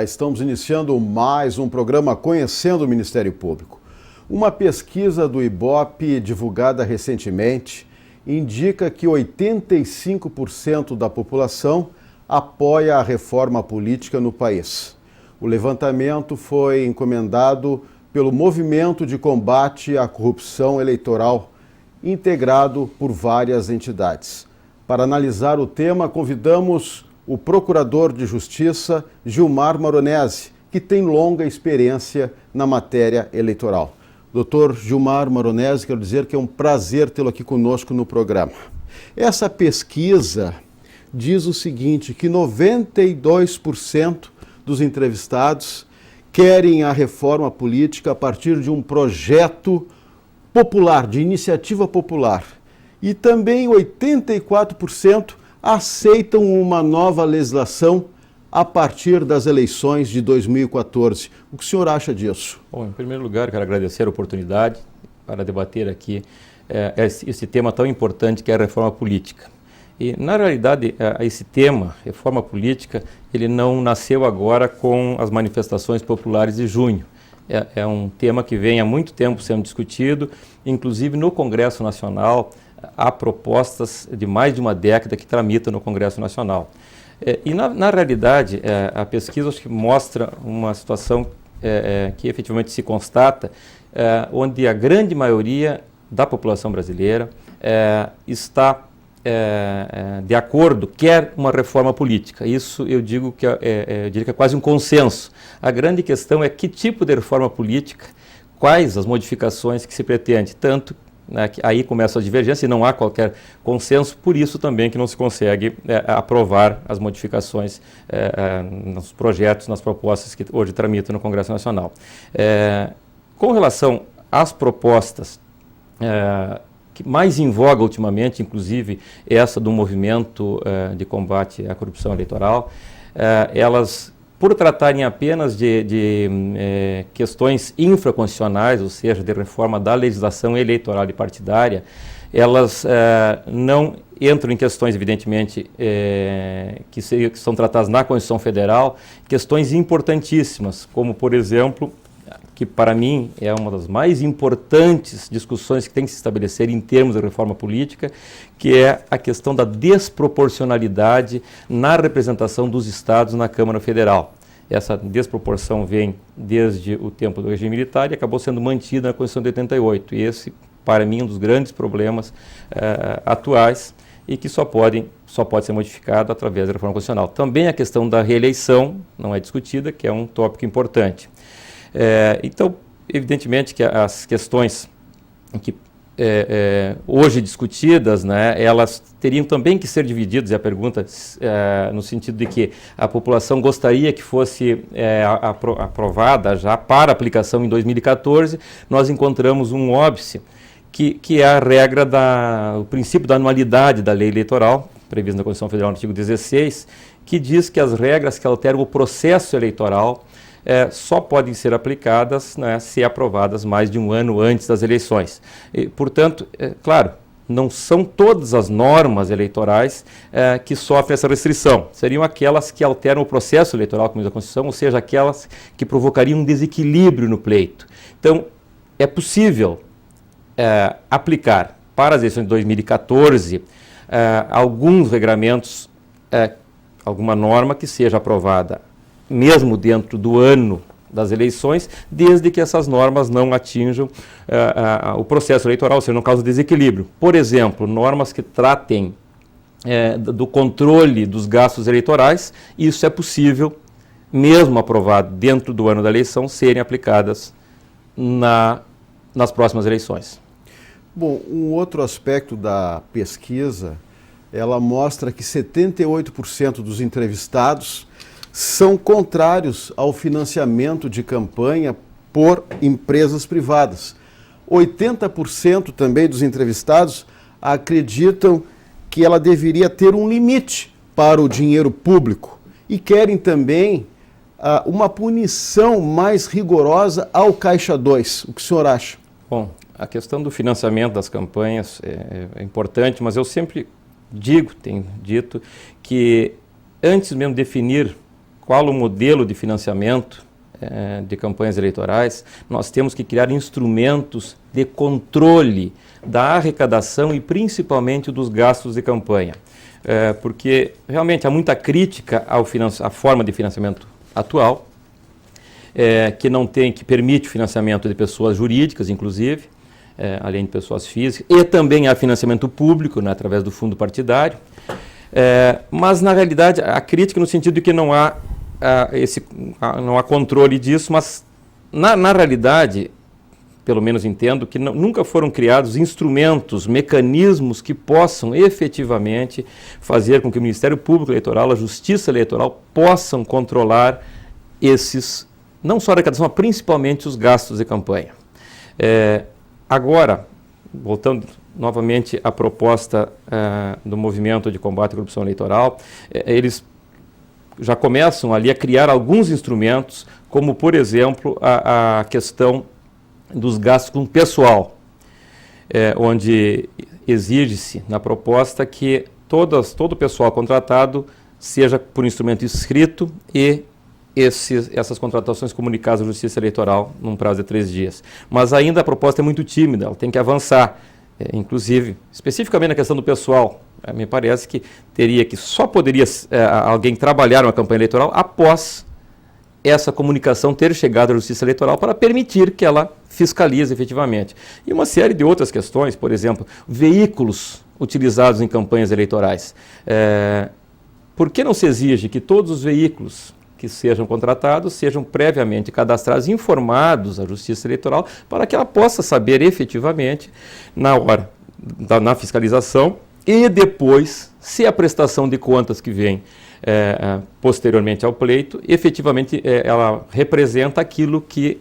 Olá, estamos iniciando mais um programa Conhecendo o Ministério Público. Uma pesquisa do IBOP, divulgada recentemente, indica que 85% da população apoia a reforma política no país. O levantamento foi encomendado pelo Movimento de Combate à Corrupção Eleitoral, integrado por várias entidades. Para analisar o tema, convidamos o Procurador de Justiça, Gilmar Maronese, que tem longa experiência na matéria eleitoral. Doutor Gilmar Maronese, quero dizer que é um prazer tê-lo aqui conosco no programa. Essa pesquisa diz o seguinte, que 92% dos entrevistados querem a reforma política a partir de um projeto popular, de iniciativa popular. E também 84% aceitam uma nova legislação a partir das eleições de 2014. O que o senhor acha disso? Bom, em primeiro lugar, quero agradecer a oportunidade para debater aqui esse tema tão importante que é a reforma política. E, na realidade, esse tema, reforma política, ele não nasceu agora com as manifestações populares de junho. É um tema que vem há muito tempo sendo discutido, inclusive no Congresso Nacional. Há propostas de mais de uma década que tramitam no Congresso Nacional. E, na realidade, a pesquisa acho que mostra uma situação que efetivamente se constata, onde a grande maioria da população brasileira está de acordo, quer uma reforma política. Isso eu digo que eu diria que é quase um consenso. A grande questão é que tipo de reforma política, quais as modificações que se pretende, tanto que aí começa a divergência e não há qualquer consenso, por isso também que não se consegue aprovar as modificações nos projetos, nas propostas que hoje tramitam no Congresso Nacional. Com relação às propostas que mais em voga ultimamente, inclusive essa do movimento de combate à corrupção eleitoral, elas, por tratarem apenas de questões infraconstitucionais, ou seja, de reforma da legislação eleitoral e partidária, elas não entram em questões, evidentemente, que são tratadas na Constituição Federal, questões importantíssimas, como, por exemplo, que para mim é uma das mais importantes discussões que tem que se estabelecer em termos de reforma política, que é a questão da desproporcionalidade na representação dos estados na Câmara Federal. Essa desproporção vem desde o tempo do regime militar e acabou sendo mantida na Constituição de 88. E esse, para mim, é um dos grandes problemas atuais e que só pode ser modificado através da reforma constitucional. Também a questão da reeleição não é discutida, que é um tópico importante. Então, evidentemente que as questões que hoje discutidas, né, elas teriam também que ser divididas, e a pergunta no sentido de que a população gostaria que fosse aprovada já para aplicação em 2014, nós encontramos um óbice, que é a regra o princípio da anualidade da lei eleitoral, previsto na Constituição Federal no artigo 16, que diz que as regras que alteram o processo eleitoral só podem ser aplicadas, né, se aprovadas mais de um ano antes das eleições. E, portanto, claro, não são todas as normas eleitorais que sofrem essa restrição. Seriam aquelas que alteram o processo eleitoral, como diz a Constituição, ou seja, aquelas que provocariam um desequilíbrio no pleito. Então, é possível aplicar para as eleições de 2014 alguns regramentos, alguma norma que seja aprovada mesmo dentro do ano das eleições, desde que essas normas não atinjam o processo eleitoral, ou seja, não causem desequilíbrio. Por exemplo, normas que tratem do controle dos gastos eleitorais, isso é possível, mesmo aprovado dentro do ano da eleição, serem aplicadas nas próximas eleições. Bom, um outro aspecto da pesquisa, ela mostra que 78% dos entrevistados são contrários ao financiamento de campanha por empresas privadas. 80% também dos entrevistados acreditam que ela deveria ter um limite para o dinheiro público e querem também uma punição mais rigorosa ao Caixa 2. O que o senhor acha? Bom, a questão do financiamento das campanhas é importante, mas eu sempre tenho dito, que antes mesmo de definir qual o modelo de financiamento de campanhas eleitorais, nós temos que criar instrumentos de controle da arrecadação e principalmente dos gastos de campanha. Porque realmente há muita crítica à forma de financiamento atual, que permite o financiamento de pessoas jurídicas, inclusive, além de pessoas físicas, e também há financiamento público, né, através do fundo partidário. Mas, na realidade, a crítica no sentido de que não há controle disso, mas, na realidade, pelo menos entendo, que nunca foram criados instrumentos, mecanismos que possam efetivamente fazer com que o Ministério Público Eleitoral, a Justiça Eleitoral, possam controlar não só a arrecadação, mas principalmente os gastos de campanha. Agora, voltando novamente à proposta do Movimento de Combate à Corrupção Eleitoral, eles já começam ali a criar alguns instrumentos, como, por exemplo, a questão dos gastos com pessoal, onde exige-se na proposta que todo o pessoal contratado seja por instrumento escrito e essas contratações comunicadas à Justiça Eleitoral num prazo de 3 dias. Mas ainda a proposta é muito tímida, ela tem que avançar, inclusive, especificamente na questão do pessoal. Me parece que só poderia alguém trabalhar uma campanha eleitoral após essa comunicação ter chegado à Justiça Eleitoral para permitir que ela fiscalize efetivamente. E uma série de outras questões, por exemplo, veículos utilizados em campanhas eleitorais. Por que não se exige que todos os veículos que sejam contratados sejam previamente cadastrados e informados à Justiça Eleitoral para que ela possa saber efetivamente, na hora na fiscalização, e depois, se a prestação de contas que vem posteriormente ao pleito, efetivamente ela representa aquilo que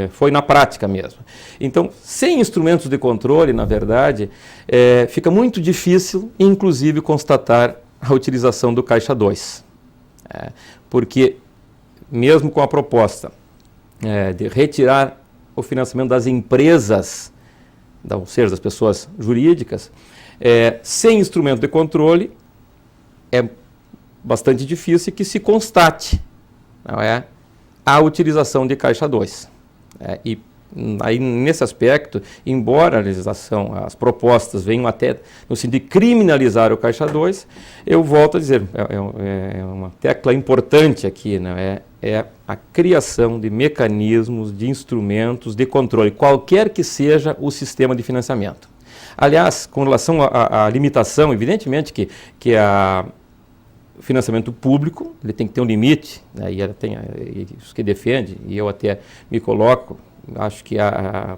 foi na prática mesmo. Então, sem instrumentos de controle, na verdade, fica muito difícil, inclusive, constatar a utilização do Caixa 2. Porque, mesmo com a proposta de retirar o financiamento das empresas, ou seja, das pessoas jurídicas, sem instrumento de controle, é bastante difícil que se constate, não é, a utilização de Caixa 2. E aí, nesse aspecto, embora a legislação, as propostas venham até no sentido de criminalizar o Caixa 2, eu volto a dizer, é uma tecla importante aqui, né? É a criação de mecanismos, de instrumentos de controle, qualquer que seja o sistema de financiamento. Aliás, com relação à limitação, evidentemente que o financiamento público ele tem que ter um limite, né? E ela tem isso que defende, e eu até me coloco, acho que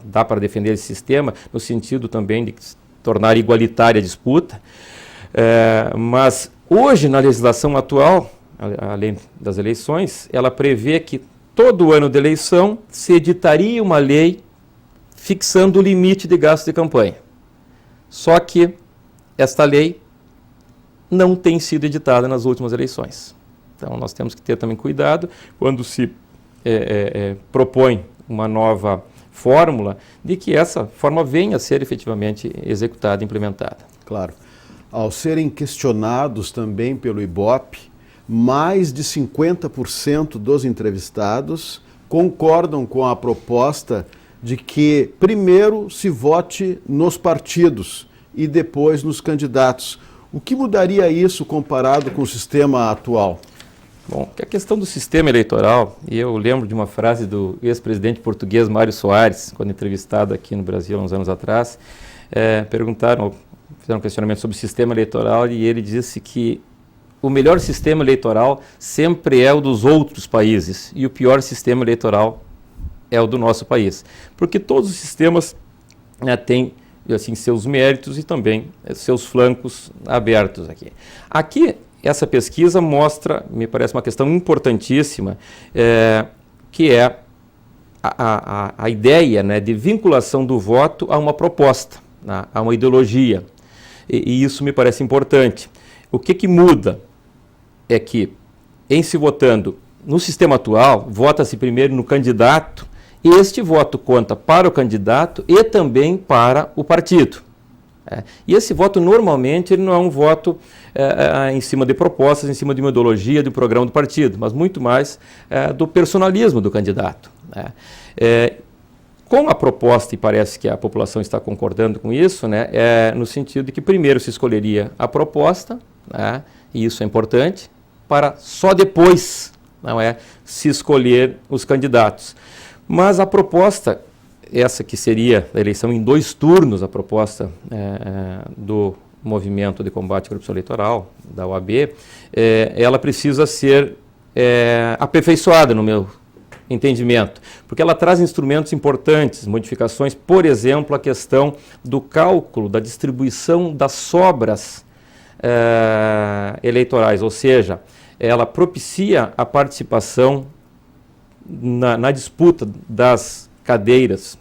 dá para defender esse sistema no sentido também de tornar igualitária a disputa, mas hoje na legislação atual, além das eleições, ela prevê que todo ano de eleição se editaria uma lei fixando o limite de gasto de campanha. Só que esta lei não tem sido editada nas últimas eleições. Então nós temos que ter também cuidado quando se propõe uma nova fórmula, de que essa forma venha a ser efetivamente executada e implementada. Claro. Ao serem questionados também pelo IBOP, mais de 50% dos entrevistados concordam com a proposta de que primeiro se vote nos partidos e depois nos candidatos. O que mudaria isso comparado com o sistema atual? Bom, que a questão do sistema eleitoral, e eu lembro de uma frase do ex-presidente português Mário Soares, quando entrevistado aqui no Brasil há uns anos atrás, fizeram um questionamento sobre o sistema eleitoral e ele disse que o melhor sistema eleitoral sempre é o dos outros países e o pior sistema eleitoral é o do nosso país. Porque todos os sistemas têm assim, seus méritos e também seus flancos abertos aqui. Aqui, essa pesquisa mostra, me parece uma questão importantíssima, que é a ideia, né, de vinculação do voto a uma proposta, a uma ideologia. E isso me parece importante. O que muda é que, em se votando no sistema atual, vota-se primeiro no candidato, e este voto conta para o candidato e também para o partido. E esse voto, normalmente, ele não é um voto em cima de propostas, em cima de uma ideologia, do programa do partido, mas muito mais do personalismo do candidato. Com a proposta, e parece que a população está concordando com isso, no sentido de que primeiro se escolheria a proposta, e isso é importante, para só depois se escolher os candidatos. Mas a proposta, essa que seria a eleição em 2 turnos, a proposta do Movimento de Combate à Corrupção Eleitoral, da OAB, ela precisa ser aperfeiçoada, no meu entendimento, porque ela traz instrumentos importantes, modificações, por exemplo, a questão do cálculo, da distribuição das sobras eleitorais, ou seja, ela propicia a participação na disputa das cadeiras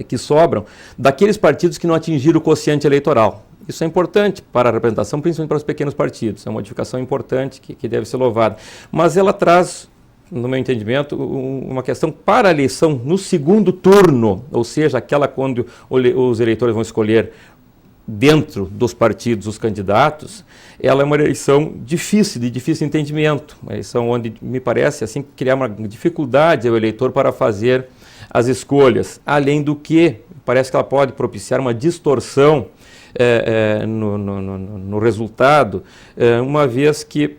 que sobram daqueles partidos que não atingiram o quociente eleitoral. Isso é importante para a representação, principalmente para os pequenos partidos. É uma modificação importante que deve ser louvada. Mas ela traz, no meu entendimento, uma questão para a eleição no segundo turno, ou seja, aquela quando os eleitores vão escolher dentro dos partidos os candidatos. Ela é uma eleição difícil, de difícil entendimento, uma eleição onde me parece assim criar uma dificuldade ao eleitor para fazer as escolhas, além do que parece que ela pode propiciar uma distorção no resultado, uma vez que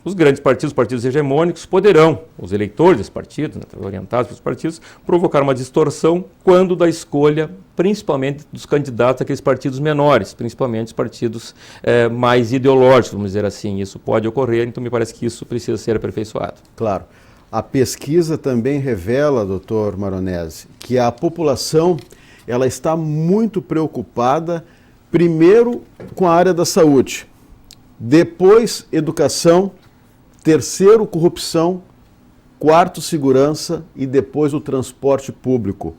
os grandes partidos, os partidos hegemônicos, poderão, os eleitores dos partidos, orientados pelos partidos, provocar uma distorção quando da escolha, principalmente dos candidatos daqueles partidos menores, principalmente os partidos mais ideológicos, vamos dizer assim. Isso pode ocorrer, então me parece que isso precisa ser aperfeiçoado. Claro. A pesquisa também revela, doutor Maronese, que a população ela está muito preocupada, primeiro, com a área da saúde, depois, educação, terceiro, corrupção, quarto, segurança e depois o transporte público.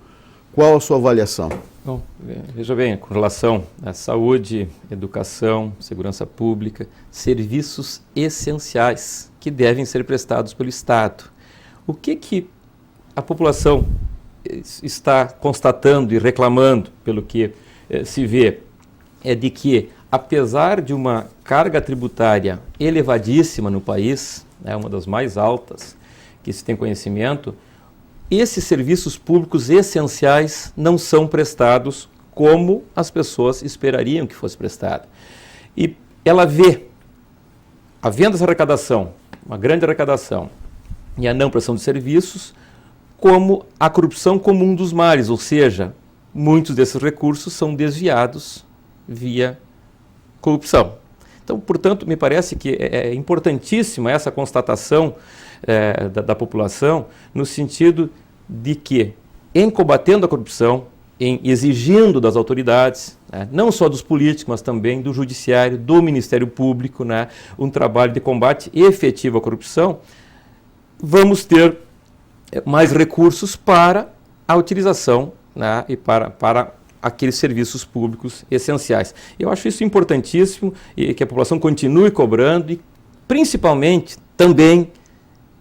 Qual a sua avaliação? Bom, veja bem, com relação à saúde, educação, segurança pública, serviços essenciais que devem ser prestados pelo Estado. O que a população está constatando e reclamando, pelo que se vê, é de que, apesar de uma carga tributária elevadíssima no país, uma das mais altas que se tem conhecimento, esses serviços públicos essenciais não são prestados como as pessoas esperariam que fosse prestado. E ela vê, havendo essa arrecadação, uma grande arrecadação, e a não prestação de serviços, como a corrupção como um dos males, ou seja, muitos desses recursos são desviados via corrupção. Então, portanto, me parece que é importantíssima essa constatação da população, no sentido de que, em combatendo a corrupção, em exigindo das autoridades, não só dos políticos, mas também do judiciário, do Ministério Público, um trabalho de combate efetivo à corrupção, vamos ter mais recursos para a utilização e para aqueles serviços públicos essenciais. Eu acho isso importantíssimo e que a população continue cobrando e, principalmente, também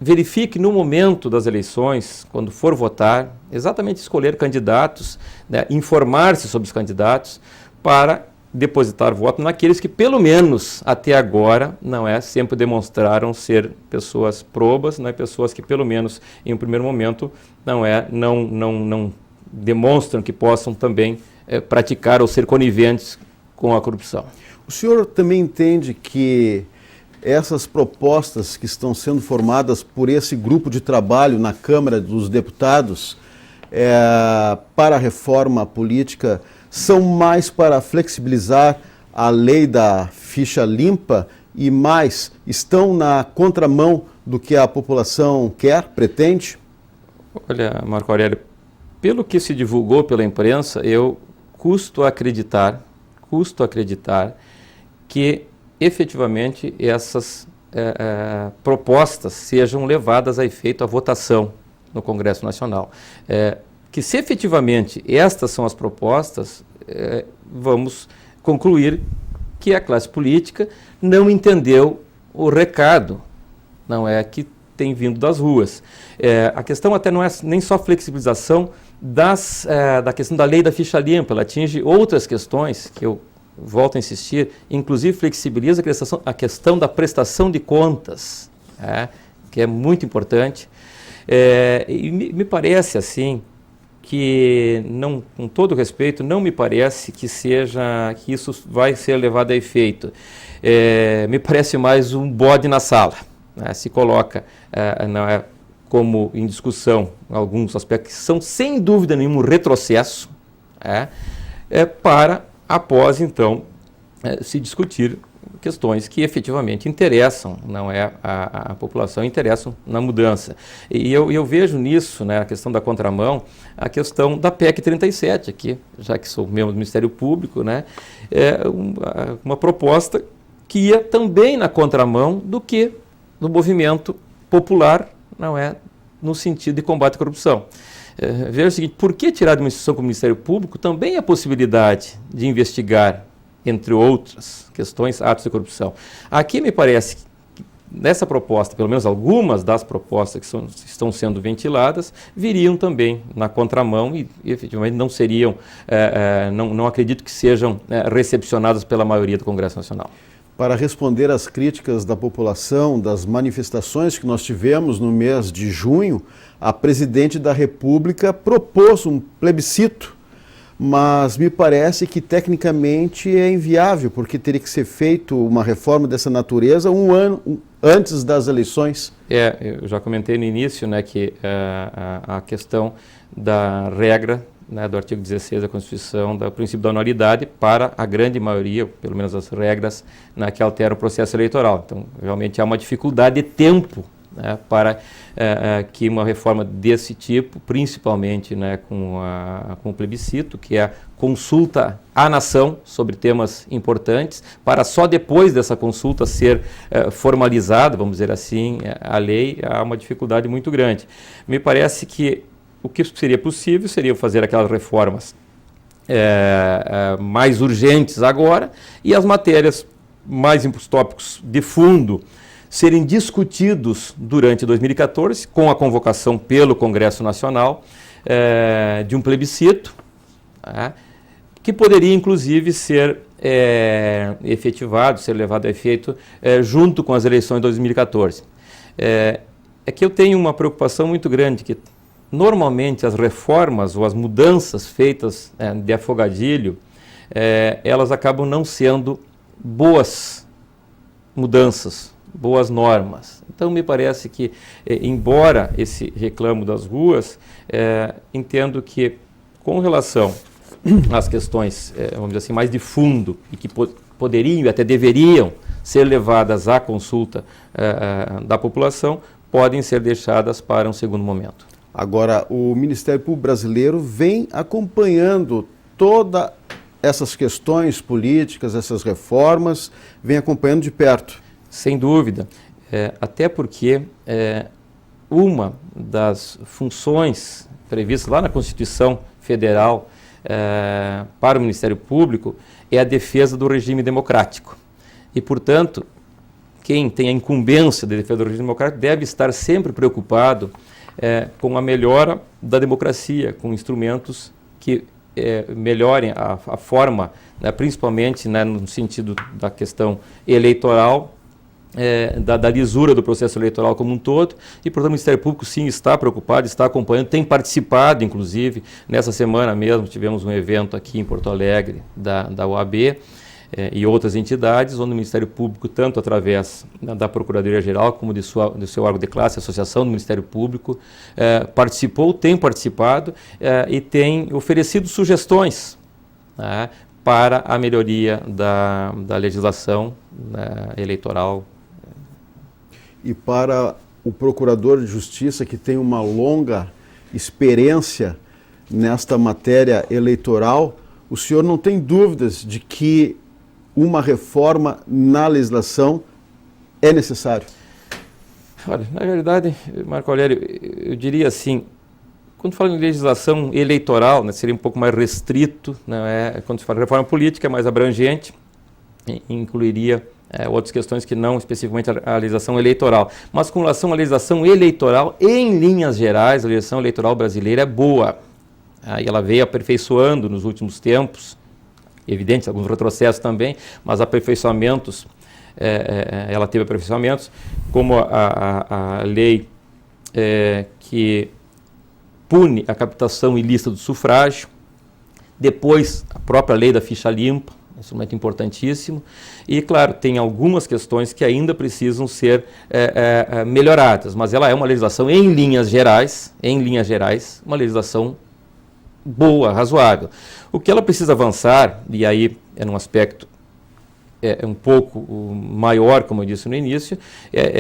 verifique no momento das eleições, quando for votar, exatamente escolher candidatos, informar-se sobre os candidatos para depositar voto naqueles que, pelo menos até agora, sempre demonstraram ser pessoas probas, pessoas que, pelo menos em um primeiro momento, não demonstram que possam também praticar ou ser coniventes com a corrupção. O senhor também entende que essas propostas que estão sendo formadas por esse grupo de trabalho na Câmara dos Deputados para a reforma política são mais para flexibilizar a lei da ficha limpa e mais estão na contramão do que a população quer, pretende? Olha, Marco Aurélio, pelo que se divulgou pela imprensa, eu custo acreditar que efetivamente essas propostas sejam levadas a efeito à votação no Congresso Nacional. Que se efetivamente estas são as propostas, vamos concluir que a classe política não entendeu o recado, que tem vindo das ruas. A questão até não é nem só flexibilização da questão da lei da ficha limpa, ela atinge outras questões que eu volto a insistir, inclusive flexibiliza a questão da prestação de contas, que é muito importante. E me parece assim que, não, com todo respeito, não me parece que isso vai ser levado a efeito. Me parece mais um bode na sala. Se coloca não é, como em discussão alguns aspectos que são sem dúvida nenhum retrocesso, para após então se discutir questões que efetivamente interessam, não é a população, interessam na mudança. E eu vejo nisso, né, a questão da contramão, a questão da PEC 37, aqui, já que sou membro do Ministério Público, né, uma proposta que ia também na contramão do movimento popular, não é, no sentido de combate à corrupção. Veja o seguinte, por que tirar de uma instituição como o Ministério Público também a possibilidade de investigar, entre outras questões, atos de corrupção? Aqui me parece que nessa proposta, pelo menos algumas das propostas que estão sendo ventiladas, viriam também na contramão e efetivamente não seriam, não acredito que sejam recepcionadas pela maioria do Congresso Nacional. Para responder às críticas da população, das manifestações que nós tivemos no mês de junho, a presidente da República propôs um plebiscito, mas me parece que tecnicamente é inviável, porque teria que ser feito uma reforma dessa natureza um ano antes das eleições. Eu já comentei no início, né, que a questão da regra, né, do artigo 16 da Constituição, do princípio da anualidade, para a grande maioria, pelo menos as regras, né, que alteram o processo eleitoral. Então, realmente há uma dificuldade de tempo, né, para que uma reforma desse tipo, principalmente, né, com o plebiscito, que é a consulta à nação sobre temas importantes, para só depois dessa consulta ser formalizada, vamos dizer assim, a lei, há uma dificuldade muito grande. Me parece que o que seria possível seria fazer aquelas reformas mais urgentes agora e as matérias mais, os tópicos de fundo, serem discutidos durante 2014, com a convocação pelo Congresso Nacional de um plebiscito, que poderia inclusive ser efetivado, ser levado a efeito junto com as eleições de 2014. É que eu tenho uma preocupação muito grande, que normalmente as reformas ou as mudanças feitas de afogadilho, elas acabam não sendo boas mudanças, boas normas. Então, me parece que, embora esse reclamo das ruas, entendo que, com relação às questões, vamos dizer assim, mais de fundo, e que poderiam e até deveriam ser levadas à consulta da população, podem ser deixadas para um segundo momento. Agora, o Ministério Público Brasileiro vem acompanhando todas essas questões políticas, essas reformas, vem acompanhando de perto. Sem dúvida, até porque uma das funções previstas lá na Constituição Federal para o Ministério Público é a defesa do regime democrático. E, portanto, quem tem a incumbência de defesa do regime democrático deve estar sempre preocupado com a melhora da democracia, com instrumentos que melhorem a forma, né, principalmente, né, no sentido da questão eleitoral, da lisura do processo eleitoral como um todo, e, portanto, o Ministério Público, sim, está preocupado, está acompanhando, tem participado, inclusive, nessa semana mesmo, tivemos um evento aqui em Porto Alegre, da OAB, e outras entidades, onde o Ministério Público, tanto através da Procuradoria-Geral, como do seu órgão de classe, a Associação do Ministério Público, participou, tem participado e tem oferecido sugestões, né, para a melhoria da legislação eleitoral. E para o Procurador de Justiça, que tem uma longa experiência nesta matéria eleitoral, o senhor não tem dúvidas de que uma reforma na legislação é necessário? Olha, na verdade, Marco Aurélio, eu diria assim, quando fala em legislação eleitoral, né, seria um pouco mais restrito, quando se fala de reforma política, mais abrangente, incluiria outras questões que não especificamente a legislação eleitoral. Mas com relação à legislação eleitoral, em linhas gerais, a legislação eleitoral brasileira é boa. E ela veio aperfeiçoando nos últimos tempos, evidente, alguns retrocessos também, mas aperfeiçoamentos, ela teve aperfeiçoamentos, como a lei que pune a captação ilícita do sufrágio, depois a própria lei da ficha limpa, instrumento importantíssimo, e claro, tem algumas questões que ainda precisam ser melhoradas, mas ela é uma legislação em linhas gerais, uma legislação boa, razoável. O que ela precisa avançar, e aí é num aspecto um pouco maior, como eu disse no início,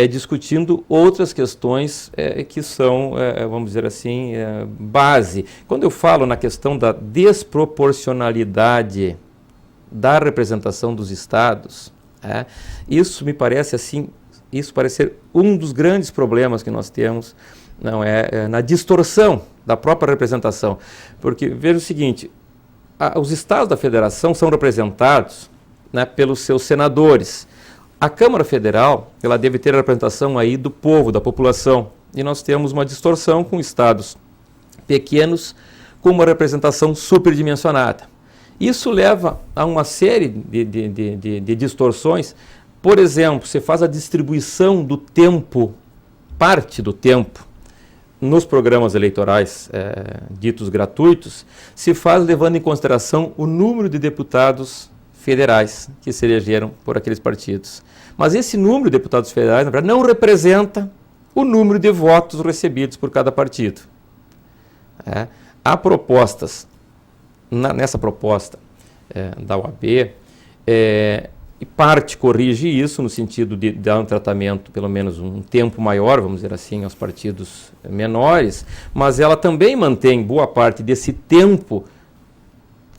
discutindo outras questões que são, vamos dizer assim, base. Quando eu falo na questão da desproporcionalidade da representação dos estados, isso me parece assim, isso parece ser um dos grandes problemas que nós temos, não na distorção da própria representação, porque veja o seguinte, os estados da federação são representados pelos seus senadores. A Câmara Federal, ela deve ter a representação aí do povo, da população, e nós temos uma distorção com estados pequenos com uma representação superdimensionada. Isso leva a uma série de distorções. Por exemplo, você faz a distribuição do tempo, parte do tempo, nos programas eleitorais ditos gratuitos, se faz levando em consideração o número de deputados federais que se elegeram por aqueles partidos. Mas esse número de deputados federais, na verdade, não representa o número de votos recebidos por cada partido. Há propostas, nessa proposta da OAB, e parte corrige isso no sentido de dar um tratamento, pelo menos um tempo maior, vamos dizer assim, aos partidos menores, mas ela também mantém boa parte desse tempo,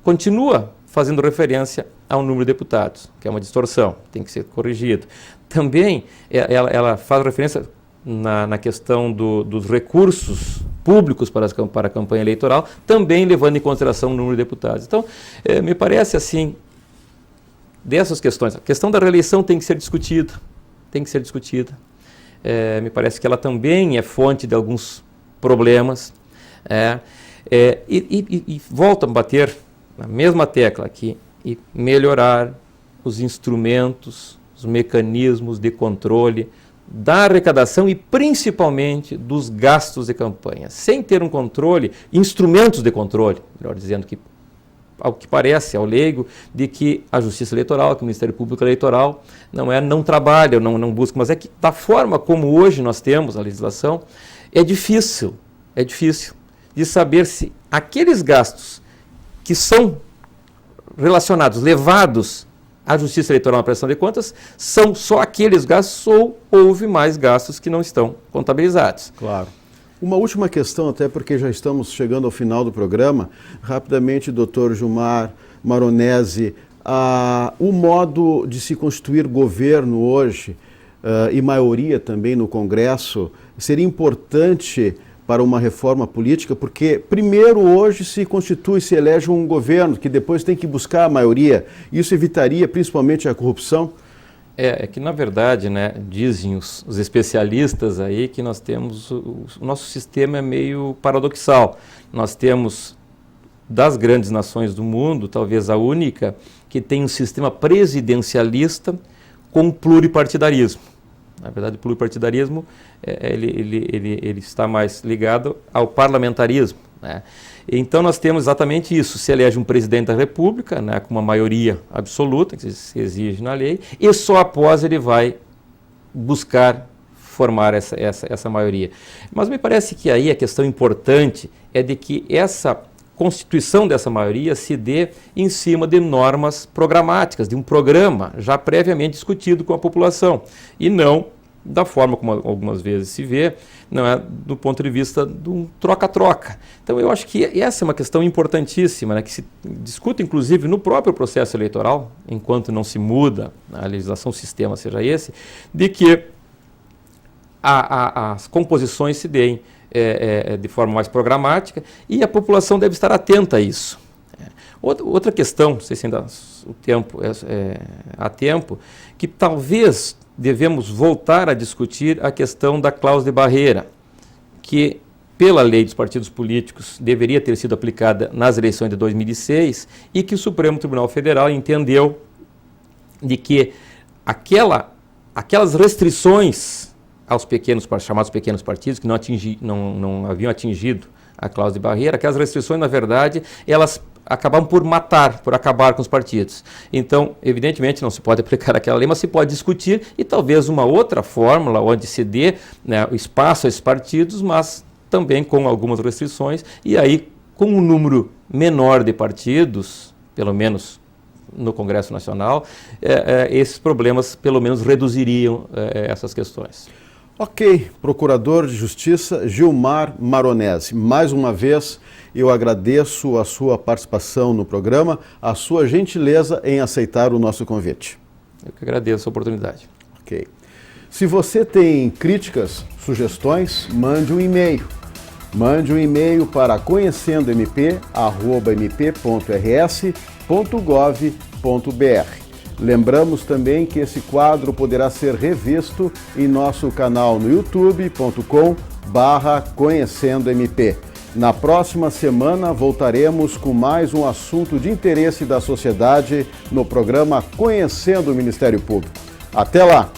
continua fazendo referência ao número de deputados, que é uma distorção, tem que ser corrigido. Também ela faz referência na questão dos recursos públicos para a campanha eleitoral, também levando em consideração o número de deputados. Então, me parece assim, dessas questões, a questão da reeleição tem que ser discutida, me parece que ela também é fonte de alguns problemas, e volto a bater na mesma tecla aqui, e melhorar os instrumentos, os mecanismos de controle da arrecadação e principalmente dos gastos de campanha. Sem ter um controle, instrumentos de controle, melhor dizendo, que ao que parece, ao leigo, de que a Justiça Eleitoral, que o Ministério Público Eleitoral não trabalha, não busca, mas é que da forma como hoje nós temos a legislação, é difícil de saber se aqueles gastos que são relacionados, levados à Justiça Eleitoral na prestação de contas, são só aqueles gastos ou houve mais gastos que não estão contabilizados. Claro. Uma última questão, até porque já estamos chegando ao final do programa. Rapidamente, doutor Gilmar Maronese, o modo de se constituir governo hoje e maioria também no Congresso seria importante para uma reforma política, porque primeiro hoje se constitui, se elege um governo que depois tem que buscar a maioria. Isso evitaria principalmente a corrupção? É que, na verdade, dizem os especialistas aí que nós temos, o nosso sistema é meio paradoxal. Nós temos, das grandes nações do mundo, talvez a única, que tem um sistema presidencialista com pluripartidarismo. Na verdade, o pluripartidarismo ele está mais ligado ao parlamentarismo. Então, nós temos exatamente isso. Se elege um presidente da República, com uma maioria absoluta, que se exige na lei, e só após ele vai buscar formar essa maioria. Mas me parece que aí a questão importante é de que essa constituição dessa maioria se dê em cima de normas programáticas, de um programa já previamente discutido com a população, e não da forma como algumas vezes se vê, não é do ponto de vista de um troca-troca. Então eu acho que essa é uma questão importantíssima, que se discute inclusive no próprio processo eleitoral, enquanto não se muda a legislação, o sistema seja esse, de que as composições se deem de forma mais programática e a população deve estar atenta a isso. Outra questão, não sei se ainda o tempo há tempo, que talvez devemos voltar a discutir a questão da cláusula de barreira, que pela lei dos partidos políticos deveria ter sido aplicada nas eleições de 2006 e que o Supremo Tribunal Federal entendeu de que aquelas restrições aos chamados pequenos partidos, que não haviam atingido a cláusula de barreira, aquelas restrições, na verdade, elas acabaram por acabar com os partidos. Então, evidentemente, não se pode aplicar aquela lei, mas se pode discutir e talvez uma outra fórmula onde se dê, né, o espaço a esses partidos, mas também com algumas restrições, e aí, com um número menor de partidos, pelo menos no Congresso Nacional, esses problemas pelo menos reduziriam essas questões. Ok, Procurador de Justiça Gilmar Maronese, mais uma vez eu agradeço a sua participação no programa, a sua gentileza em aceitar o nosso convite. Eu que agradeço a oportunidade. Ok. Se você tem críticas, sugestões, mande um e-mail. Mande um e-mail para conhecendomp@mp.rs.gov.br. Lembramos também que esse quadro poderá ser revisto em nosso canal no youtube.com/conhecendomp. Na próxima semana voltaremos com mais um assunto de interesse da sociedade no programa Conhecendo o Ministério Público. Até lá!